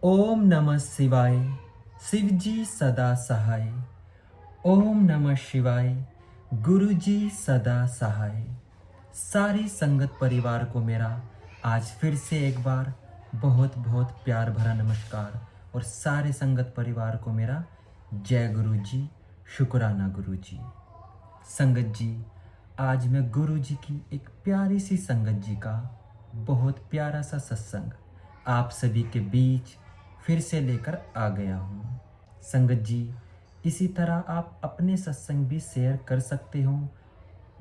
ओम नमः शिवाय। शिवजी सदा सहाय। ओम नमः शिवाय। गुरुजी सदा सहाय। सारी संगत परिवार को मेरा आज फिर से एक बार बहुत बहुत प्यार भरा नमस्कार। और सारे संगत परिवार को मेरा जय गुरु जी, शुक्राना गुरु जी। संगत जी, आज मैं गुरु जी की एक प्यारी सी संगत जी का बहुत प्यारा सा सत्संग आप सभी के बीच फिर से लेकर आ गया हूँ। संगत जी, इसी तरह आप अपने सत्संग भी शेयर कर सकते हो।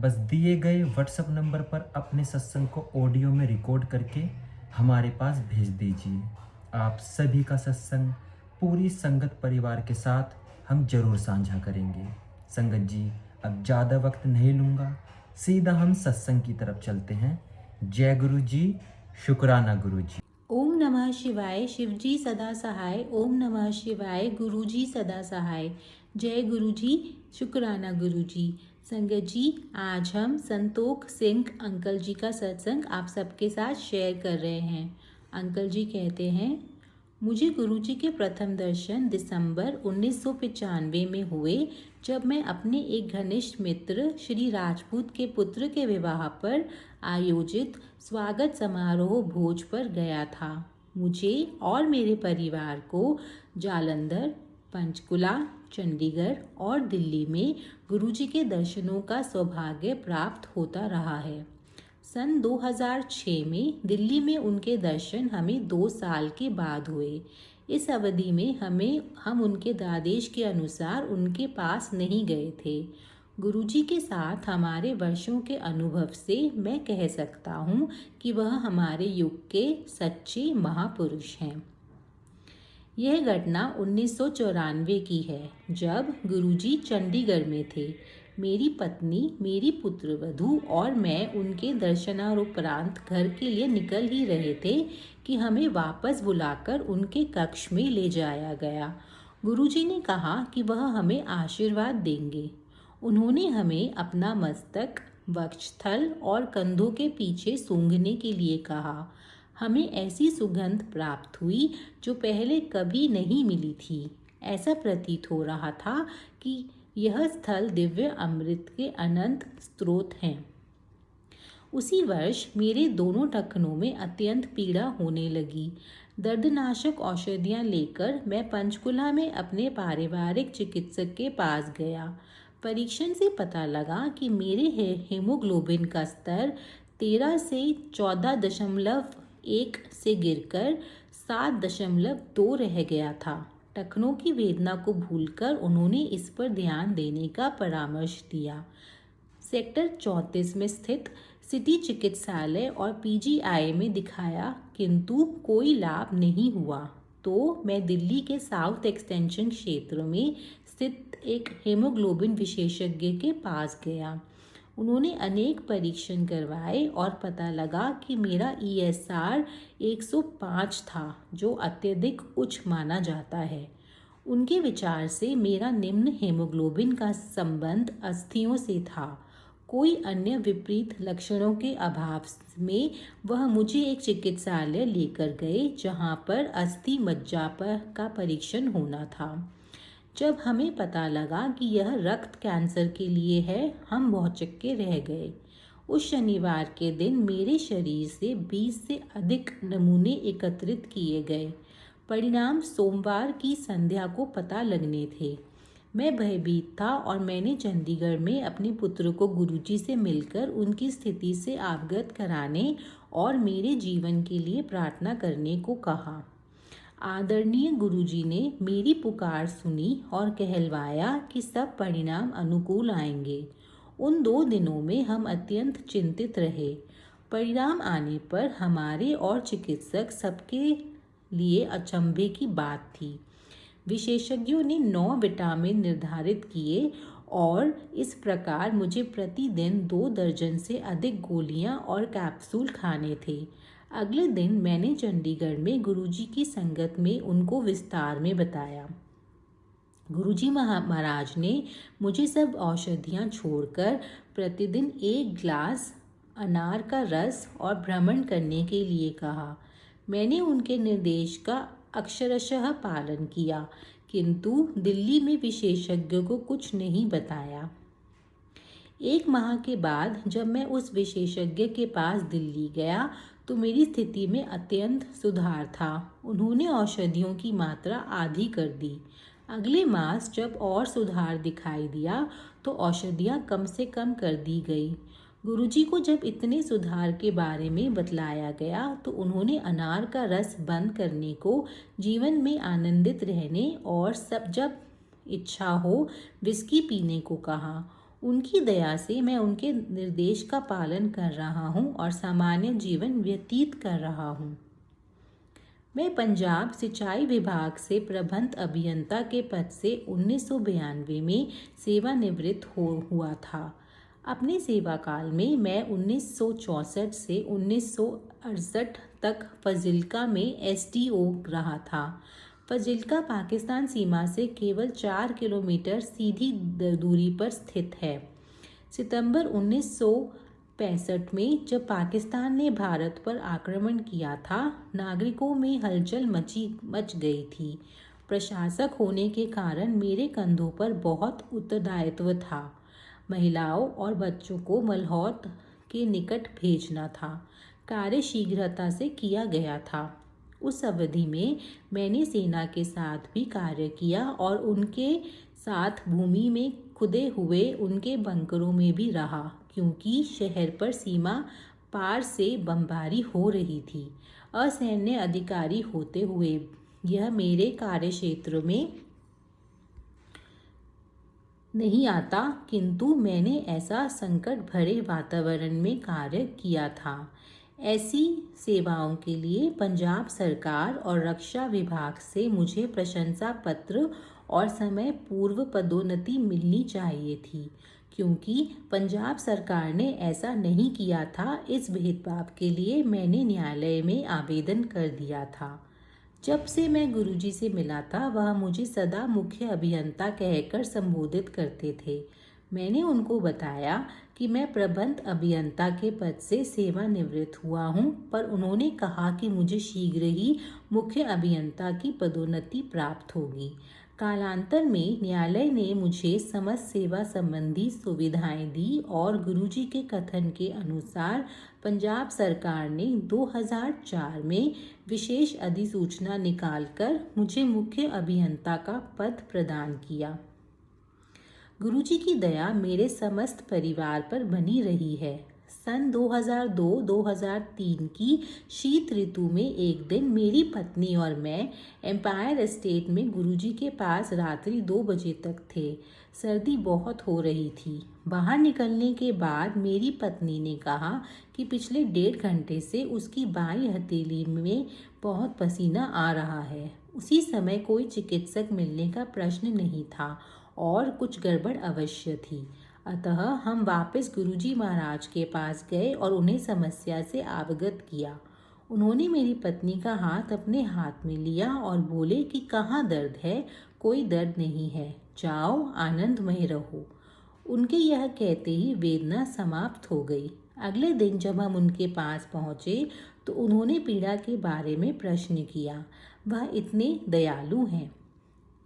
बस दिए गए व्हाट्सएप नंबर पर अपने सत्संग को ऑडियो में रिकॉर्ड करके हमारे पास भेज दीजिए। आप सभी का सत्संग पूरी संगत परिवार के साथ हम जरूर साझा करेंगे। संगत जी, अब ज़्यादा वक्त नहीं लूँगा, सीधा हम सत्संग की तरफ चलते हैं। जय गुरु जी, शुक्राना गुरु जी। ओम नमः शिवाय। शिवजी सदा सहाय। ओम नमः शिवाय। गुरुजी सदा सहाय। जय गुरुजी, शुक्राना गुरुजी। संगत जी, आज हम संतोख सिंह अंकल जी का सत्संग आप सबके साथ शेयर कर रहे हैं। अंकल जी कहते हैं, मुझे गुरुजी के प्रथम दर्शन दिसंबर 1995 में हुए, जब मैं अपने एक घनिष्ठ मित्र श्री राजपूत के पुत्र के विवाह पर आयोजित स्वागत समारोह भोज पर गया था। मुझे और मेरे परिवार को जालंधर, पंचकुला, चंडीगढ़ और दिल्ली में गुरुजी के दर्शनों का सौभाग्य प्राप्त होता रहा है। सन 2006 में दिल्ली में उनके दर्शन हमें 2 साल के बाद हुए। इस अवधि में हम उनके आदेश के अनुसार उनके पास नहीं गए थे। गुरुजी के साथ हमारे वर्षों के अनुभव से मैं कह सकता हूँ कि वह हमारे युग के सच्चे महापुरुष हैं। यह घटना 1994 की है, जब गुरुजी चंडीगढ़ में थे। मेरी पत्नी, मेरी पुत्रवधू और मैं उनके दर्शनानुपरांत घर के लिए निकल ही रहे थे कि हमें वापस बुलाकर उनके कक्ष में ले जाया गया। गुरुजी ने कहा कि वह हमें आशीर्वाद देंगे। उन्होंने हमें अपना मस्तक, वक्षस्थल और कंधों के पीछे सूंघने के लिए कहा। हमें ऐसी सुगंध प्राप्त हुई जो पहले कभी नहीं मिली थी। ऐसा प्रतीत हो रहा था कि यह स्थल दिव्य अमृत के अनंत स्रोत हैं। उसी वर्ष मेरे दोनों टखनों में अत्यंत पीड़ा होने लगी। दर्दनाशक औषधियाँ लेकर मैं पंचकुला में अपने पारिवारिक चिकित्सक के पास गया। परीक्षण से पता लगा कि मेरे हीमोग्लोबिन का स्तर 13 से 14.1 से गिरकर 7.2 रह गया था। टखनों की वेदना को भूलकर उन्होंने इस पर ध्यान देने का परामर्श दिया। सेक्टर 34 में स्थित सिटी चिकित्सालय और पीजीआई में दिखाया, किंतु कोई लाभ नहीं हुआ। तो मैं दिल्ली के साउथ एक्सटेंशन क्षेत्र में स्थित एक हीमोग्लोबिन विशेषज्ञ के पास गया। उन्होंने अनेक परीक्षण करवाए और पता लगा कि मेरा ESR 105 था, जो अत्यधिक उच्च माना जाता है। उनके विचार से मेरा निम्न हीमोग्लोबिन का संबंध अस्थियों से था। कोई अन्य विपरीत लक्षणों के अभाव में वह मुझे एक चिकित्सालय लेकर गए, जहां पर अस्थि मज्जा का परीक्षण होना था। जब हमें पता लगा कि यह रक्त कैंसर के लिए है, हम भौचक्के रह गए। उस शनिवार के दिन मेरे शरीर से 20 से अधिक नमूने एकत्रित किए गए। परिणाम सोमवार की संध्या को पता लगने थे। मैं भयभीत था और मैंने चंडीगढ़ में अपने पुत्र को गुरुजी से मिलकर उनकी स्थिति से अवगत कराने और मेरे जीवन के लिए प्रार्थना करने को कहा। आदरणीय गुरुजी ने मेरी पुकार सुनी और कहलवाया कि सब परिणाम अनुकूल आएंगे। उन 2 दिनों में हम अत्यंत चिंतित रहे। परिणाम आने पर हमारे और चिकित्सक सबके लिए अचंभे की बात थी। विशेषज्ञों ने 9 विटामिन निर्धारित किए और इस प्रकार मुझे प्रतिदिन 2 दर्जन से अधिक गोलियां और कैप्सूल खाने थे। अगले दिन मैंने चंडीगढ़ में गुरुजी की संगत में उनको विस्तार में बताया। गुरुजी महाराज ने मुझे सब औषधियाँ छोड़कर प्रतिदिन 1 ग्लास अनार का रस और भ्रमण करने के लिए कहा। मैंने उनके निर्देश का अक्षरशः पालन किया, किंतु दिल्ली में विशेषज्ञों को कुछ नहीं बताया। 1 माह के बाद जब मैं उस विशेषज्ञ के पास दिल्ली गया तो मेरी स्थिति में अत्यंत सुधार था। उन्होंने औषधियों की मात्रा आधी कर दी। अगले मास जब और सुधार दिखाई दिया तो औषधियाँ कम से कम कर दी गई। गुरुजी को जब इतने सुधार के बारे में बतलाया गया तो उन्होंने अनार का रस बंद करने को, जीवन में आनंदित रहने और सब जब इच्छा हो विस्की पीने को कहा। उनकी दया से मैं उनके निर्देश का पालन कर रहा हूँ और सामान्य जीवन व्यतीत कर रहा हूँ। मैं पंजाब सिंचाई विभाग से प्रबंध अभियंता के पद से 1992 में सेवानिवृत्त हुआ था। अपने सेवा काल में मैं 1964 से 1968 तक फजिल्का में एसडीओ रहा था। फजिल्का पाकिस्तान सीमा से केवल 4 किलोमीटर सीधी दूरी पर स्थित है। सितंबर 1965 में जब पाकिस्तान ने भारत पर आक्रमण किया था, नागरिकों में हलचल मच गई थी। प्रशासक होने के कारण मेरे कंधों पर बहुत उत्तरदायित्व था। महिलाओं और बच्चों को मलहौत के निकट भेजना था। कार्य शीघ्रता से किया गया था। उस अवधि में मैंने सेना के साथ भी कार्य किया और उनके साथ भूमि में खुदे हुए उनके बंकरों में भी रहा, क्योंकि शहर पर सीमा पार से बमबारी हो रही थी। असैन्य अधिकारी होते हुए यह मेरे कार्यक्षेत्र में नहीं आता, किंतु मैंने ऐसा संकट भरे वातावरण में कार्य किया था। ऐसी सेवाओं के लिए पंजाब सरकार और रक्षा विभाग से मुझे प्रशंसा पत्र और समय पूर्व पदोन्नति मिलनी चाहिए थी, क्योंकि पंजाब सरकार ने ऐसा नहीं किया था। इस भेदभाव के लिए मैंने न्यायालय में आवेदन कर दिया था। जब से मैं गुरुजी से मिला था, वह मुझे सदा मुख्य अभियंता कहकर संबोधित करते थे। मैंने उनको बताया कि मैं प्रबंध अभियंता के पद से सेवानिवृत्त हुआ हूं, पर उन्होंने कहा कि मुझे शीघ्र ही मुख्य अभियंता की पदोन्नति प्राप्त होगी। कालांतर में न्यायालय ने मुझे समस्त सेवा संबंधी सुविधाएं दी और गुरुजी के कथन के अनुसार पंजाब सरकार ने 2004 में विशेष अधिसूचना निकालकर मुझे मुख्य अभियंता का पद प्रदान किया। गुरुजी की दया मेरे समस्त परिवार पर बनी रही है। सन 2002-2003 की शीत ऋतु में एक दिन मेरी पत्नी और मैं एम्पायर एस्टेट में गुरुजी के पास रात्रि 2 बजे तक थे। सर्दी बहुत हो रही थी। बाहर निकलने के बाद मेरी पत्नी ने कहा कि पिछले 1.5 घंटे से उसकी बाईं हथेली में बहुत पसीना आ रहा है। उसी समय कोई चिकित्सक मिलने का प्रश्न नहीं था और कुछ गड़बड़ अवश्य थी। अतः हम वापस गुरुजी महाराज के पास गए और उन्हें समस्या से अवगत किया। उन्होंने मेरी पत्नी का हाथ अपने हाथ में लिया और बोले कि कहाँ दर्द है? कोई दर्द नहीं है, जाओ आनंदमय रहो। उनके यह कहते ही वेदना समाप्त हो गई। अगले दिन जब हम उनके पास पहुँचे तो उन्होंने पीड़ा के बारे में प्रश्न किया। वह इतने दयालु हैं।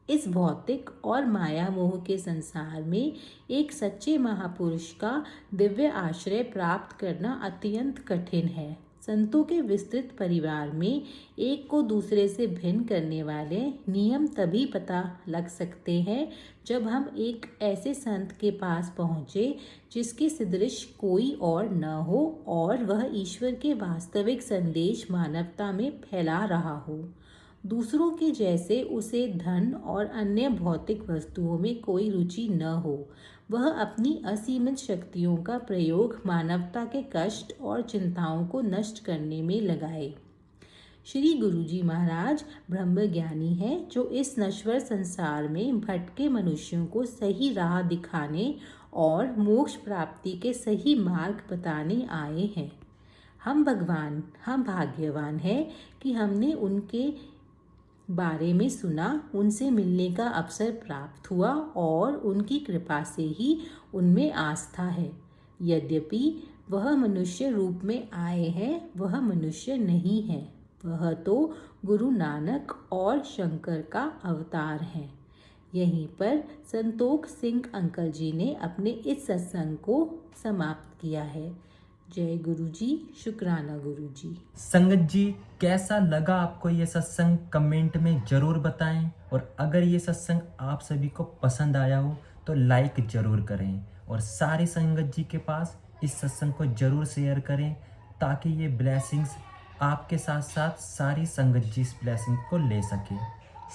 इस भौतिक और माया मोह के संसार में एक सच्चे महापुरुष का दिव्य आश्रय प्राप्त करना अत्यंत कठिन है। संतों के विस्तृत परिवार में एक को दूसरे से भिन्न करने वाले नियम तभी पता लग सकते हैं जब हम एक ऐसे संत के पास पहुँचे जिसके सदृश कोई और न हो और वह ईश्वर के वास्तविक संदेश मानवता में फैला रहा हो। दूसरों के जैसे उसे धन और अन्य भौतिक वस्तुओं में कोई रुचि न हो। वह अपनी असीमित शक्तियों का प्रयोग मानवता के कष्ट और चिंताओं को नष्ट करने में लगाए। श्री गुरुजी महाराज ब्रह्मज्ञानी हैं जो इस नश्वर संसार में भटके मनुष्यों को सही राह दिखाने और मोक्ष प्राप्ति के सही मार्ग बताने आए हैं। हम भाग्यवान हैं कि हमने उनके बारे में सुना, उनसे मिलने का अवसर प्राप्त हुआ और उनकी कृपा से ही उनमें आस्था है। यद्यपि वह मनुष्य रूप में आए हैं, वह मनुष्य नहीं है, वह तो गुरु नानक और शंकर का अवतार है। यहीं पर संतोख सिंह अंकल जी ने अपने इस सत्संग को समाप्त किया है। जय गुरु जी, शुक्राना गुरु जी। संगत जी, कैसा लगा आपको ये सत्संग कमेंट में जरूर बताएं, और अगर ये सत्संग आप सभी को पसंद आया हो तो लाइक जरूर करें, और सारी संगत जी के पास इस सत्संग को जरूर शेयर करें, ताकि ये ब्लेसिंग्स आपके साथ साथ सारी संगत जी इस ब्लेसिंग को ले सके।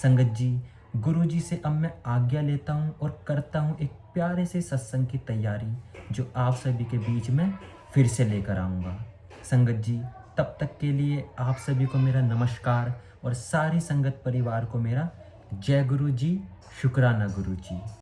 संगत जी, गुरु जी से अब मैं आज्ञा लेता हूँ और करता हूँ एक प्यारे से सत्संग की तैयारी, जो आप सभी के बीच में फिर से लेकर आऊँगा। संगत जी, तब तक के लिए आप सभी को मेरा नमस्कार, और सारी संगत परिवार को मेरा जय गुरु जी, शुक्राना गुरु जी।